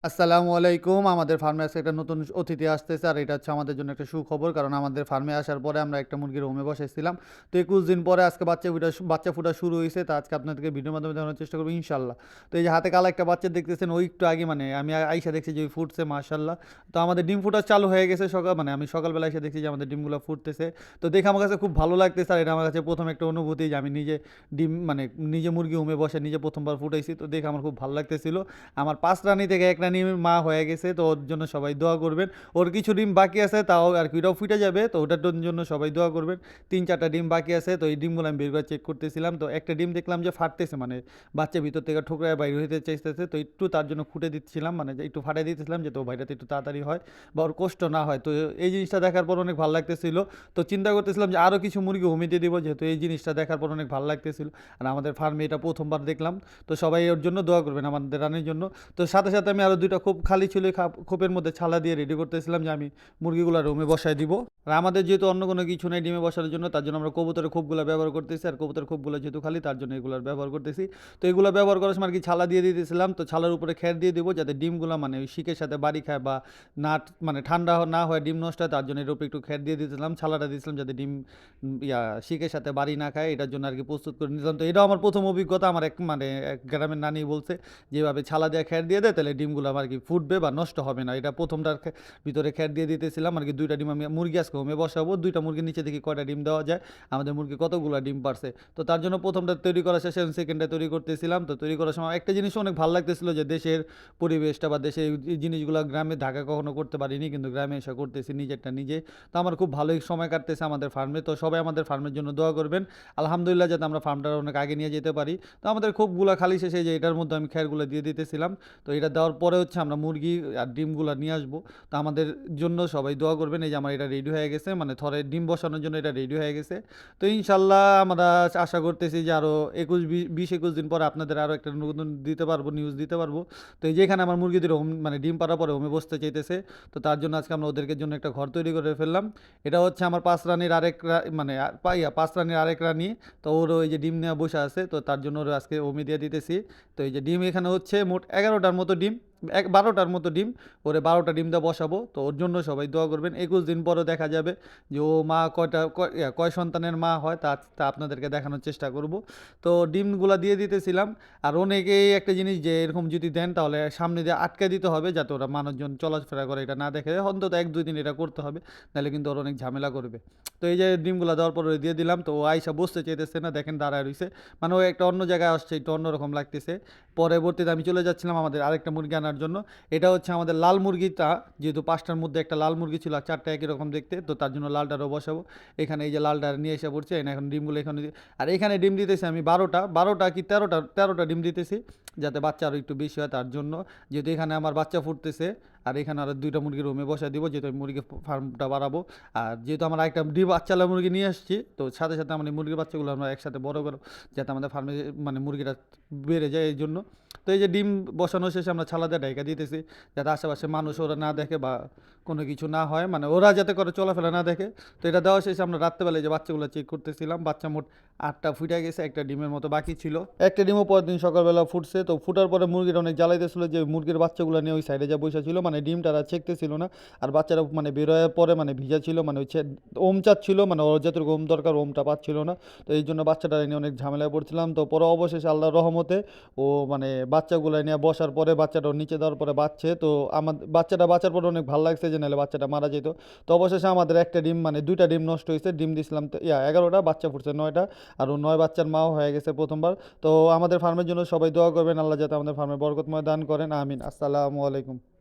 আসসালামু আলাইকুম। আমাদের ফার্মে আজকে একটা নতুন অতিথি আসতেছে। আর এটা হচ্ছে আমাদের জন্য একটা সুখবর। কারণ আমাদের ফার্মে আসার পরে আমরা একটা মুরগির হোমে বসাইছিলাম। তো ২১ দিন পরে আজকে বাচ্চা ফুটা শুরু হইছে। তো আজকে আপনাদেরকে ভিডিওর মাধ্যমে দেখানোর চেষ্টা করব ইনশাআল্লাহ। তো এই যে হাতে কালো একটা বাচ্চা দেখতেছেন, ওই একটু আগে মানে আমি আইসা দেখছি যে ওই ফুটছে মাশাআল্লাহ। তো আমাদের ডিম ফুটা চালু হয়ে গেছে আমি সকালবেলা এসে দেখছি যে আমাদের ডিমগুলো ফুটতেছে। তো দেখে আমার কাছে খুব ভালো লাগতেছে। আর এটা আমার কাছে ১ম একটা অনুভূতি যে আমি নিজে ডিম মানে নিজে মুরগি হোমে বসে নিজে ১ম বার ফুটাইছি। তো দেখে আমার খুব ভালো লাগতেছিল। আমার ৫ রানী থেকে ১ রানী মা হয়ে গেছে। তো ওর জন্য সবাই দোয়া করবেন। ওর কিছু ডিম বাকি আছে, তাও আর কি ওটাও ফুটে যাবে। তো ওটার জন্য সবাই দোয়া করবেন। ৩-৪টা ডিম বাকি আছে। তো এই ডিমগুলো আমি বের করে চেক করতেছিলাম। তো একটা ডিম দেখলাম যে ফাটতেছে, মানে বাচ্চা ভিতর থেকে ঠোকরায় বাইরে হইতে চাইতেছে। তো একটু তার জন্য খুঁটে দিচ্ছিলাম, মানে একটু ফাটাই দিতেছিলাম যাতে ও বাইরেতে একটু তাড়াতাড়ি হয় বা ওর কষ্ট না হয়। তো এই জিনিসটা দেখার পর অনেক ভালো লাগতেছিল। তো চিন্তা করতেছিলাম যে আরও কিছু মুরগি হোমিতে দিব, যেহেতু এই জিনিসটা দেখার পর অনেক ভালো লাগতেছিল। আর আমাদের ফার্মে এটা ১ম বার দেখলাম। তো সবাই ওর জন্য দোয়া করবেন, আমাদের রানীর জন্য। তো সাথে সাথে আমি আরও ২টা খোপ খালি ছিল, খোপের মধ্যে ছালা দিয়ে রেডি করতেছিলাম যে আমি মুরগিগুলো রুমে বসায় দিব। আর আমাদের যেহেতু অন্য কোনো কিছু নেই ডিমে বসার জন্য, তার জন্য আমরা কবুতরের খোপগুলো ব্যবহার করতেছি। আর কবুতরের খোপগুলো যেহেতু খালি, তার জন্য এগুলোর ব্যবহার করতেছি। তো এগুলো ব্যবহার করার সময় আর কি ছালা দিয়ে দিতেছিলাম। তো ছালার উপরে খ্যার দিয়ে দিব যাতে ডিমগুলো মানে ওই শিকের সাথে বাড়ি খায় বা না, মানে ঠান্ডা না হয় ডিম নষ্ট হয়, তার জন্য এর উপরে একটু খ্যার দিয়ে দিতেছিলাম, ছালাটা দিয়েছিলাম যাতে ডিম শিকের সাথে বাড়ি না খায়। এটার জন্য আর কি প্রস্তুত করে নিলাম। তো এটাও আমার প্রথম অভিজ্ঞতা। আমার এক গ্রামের নানি বলছে যেভাবে ছালা দিয়ে খ্যার দিয়ে দেয়, তাহলে ডিমগুলো আমার কি ফুটবে বা নষ্ট হবে না। এটা প্রথমটার ভিতরে খ্যার দিয়ে দিতেছিলাম আর কি। 2টা ডিম আমি মুরগি আজকে হোমে বসাবো। 2টা মুরগির নিচে দেখি কয়টা ডিম দেওয়া যায়, আমাদের মুরগি কতগুলো ডিম পারছে। তো তার জন্য প্রথমটা তৈরি করা শেষে সেকেন্ডটা তৈরি করতেছিলাম। তো তৈরি করার সময় একটা জিনিস অনেক ভালো লাগতেছিল যে দেশের পরিবেশটা বা দেশের এই জিনিসগুলো গ্রামে ঢাকা কখনো করতে পারিনি, কিন্তু গ্রামে এসে করতেছি নিজেরটা নিজে। তো আমার খুব ভালোই সময় কাটতেছে আমাদের ফার্মে। তো সবাই আমাদের ফার্মের জন্য দোয়া করবেন আলহামদুলিল্লাহ, যাতে আমরা ফার্মটা অনেক আগে নিয়ে যেতে পারি। তো আমাদের খোপগুলা খালি শেষে যে এটার মধ্যে আমি খ্যারগুলো দিয়ে দিতেছিলাম। তো এটা দেওয়ার পরে হচ্ছে আমরা মুরগি আর ডিমগুলো নিয়ে আসবো। তো আমাদের জন্য সবাই দোয়া করবেন। এই যে আমার এটা রেডি হয়ে গেছে, মানে থরে ডিম বসানোর জন্য এটা রেডি হয়ে গেছে। তো ইনশাল্লাহ আমরা আশা করতেছি যে আরও ২০-২১ দিন পরে আপনাদের আরও একটা নতুন দিতে পারবো, নিউজ দিতে পারবো। তো এই যে এখানে আমার মুরগিদের হোম মানে ডিম পাড়ার পরে হোমে বসতে চাইতেছে। তো তার জন্য আজকে আমরা ওদেরকে জন্য একটা ঘর তৈরি করে ফেললাম। এটা হচ্ছে আমার ৫ রানীর আরেক মানে ৫ রানীর আরেক রানী। তো ওরও এই যে ডিম নেওয়া বসে আছে, তো তার জন্য ওর আজকে হোমে দিয়ে দিতেছি। তো এই যে ডিম এখানে হচ্ছে মোট ১১টার মতো ডিম, ১২টার মতো ডিম। ওরে ১২টা ডিম দিয়ে বসাবো। তো ওর জন্য সবাই দোয়া করবেন। ২১ দিন পরও দেখা যাবে যে ও মা কয় সন্তানের মা হয়, তা আপনাদেরকে দেখানোর চেষ্টা করব। তো ডিমগুলা দিয়ে দিতেছিলাম। আর অনেকেই একটা জিনিস যে এরকম যদি দেন তাহলে সামনে দিয়ে আটকে দিতে হবে, যাতে ওরা মানুষজন চলাফেরা করে এটা না দেখে। অন্তত ১-২ দিন এটা করতে হবে, নাহলে কিন্তু ওরা অনেক ঝামেলা করবে। তো এই যে ডিমগুলা দেওয়ার পর দিয়ে দিলাম। তো ও আইসা বসতে চাইতেছে না, দেখেন দাঁড়ায় রইছে। মানে ও একটা অন্য জায়গায় আসছে, একটু অন্যরকম লাগতেছে। পরবর্তীতে আমি চলে যাচ্ছিলাম আমাদের আরেকটা মুরগি আনার জন্য। এটা হচ্ছে আমাদের লাল মুরগিটা, যেহেতু ৫টার মধ্যে একটা লাল মুরগি ছিল আর 4টা একই রকম দেখতে, তো তার জন্য লালটারও বসাবো। এখানে এই যে লালটা নিয়ে এসে পড়ছে, এখন ডিমগুলো এখানে আর এখানে ডিম দিতেছি আমি ১২টা কি ১৩টা ডিম দিতেছি, যাতে বাচ্চা আরও একটু বেশি হয় তার জন্য। যেহেতু এখানে আমার বাচ্চা ফুটতেছে, আর এখানে আরও 2টা মুরগির রুমে বসায় দিব, যেহেতু আমি মুরগি ফার্মটা বাড়াবো। আর যেহেতু আমরা একটা বাচ্চালা মুরগি নিয়ে আসছি, তো সাথে সাথে আমাদের মুরগির বাচ্চাগুলো আমরা একসাথে বড় করো, যাতে আমাদের ফার্মে মানে মুরগিটা বেড়ে যায় এই জন্য। তো এই যে ডিম বসানো শেষে আমরা ছালা দিয়ে ঢাকা দিতেছি, যাতে আশেপাশে মানুষ ওরা না দেখে বা কোনো কিছু না হয়, মানে ওরা যাতে করে চলাফেরা না দেখে। তো এটা দেওয়া শেষে আমরা রাত্রেবেলায় যে বাচ্চাগুলো চেক করতেছিলাম, বাচ্চা মোট 8টা ফুটে গেছে, একটা ডিমের মতো বাকি ছিল। একটা ডিমও পরের দিন সকালবেলা ফুটছে। তো ফুটার পরে মুরগিটা অনেক জ্বালাইতেছিল যে মুরগির বাচ্চাগুলো নিয়ে ওই সাইডে যা বসে ছিল, মানে ডিমটা আর ছেঁকতেছিল না। আর বাচ্চারা মানে বেরোয়ার পরে মানে ভিজা ছিল, মানে ওই ওম চাচ্ছিল, মানে ওর যতটুকু ওম দরকার ওমটা পাচ্ছিল না। তো এই জন্য বাচ্চাটা নিয়ে অনেক ঝামেলায় পড়ছিলাম। তো পরে অবশেষে আল্লাহর রহমতে ও মানে বাচ্চাগুলো নিয়ে বসার পরে বাচ্চাটা নিচে দেওয়ার পরে বাচ্চে। তো আমার বাচ্চাটা বাঁচার পরে অনেক ভালো লাগছে, যে নাহলে বাচ্চাটা মারা যেত। তো অবশেষে আমাদের একটা ডিম মানে 2টা ডিম নষ্ট হয়েছে। ডিম দিছিলাম তো 11টা, বাচ্চা ফুটছে 9টা। আর ও 9 বাচ্চার মাও হয়ে গেছে প্রথমবার। তো আমাদের ফার্মের জন্য সবাই দোয়া করবেন, আল্লাহ যাতে আমাদের ফার্মে বরকতময় দান করেন, আমিন। আসসালামু আলাইকুম।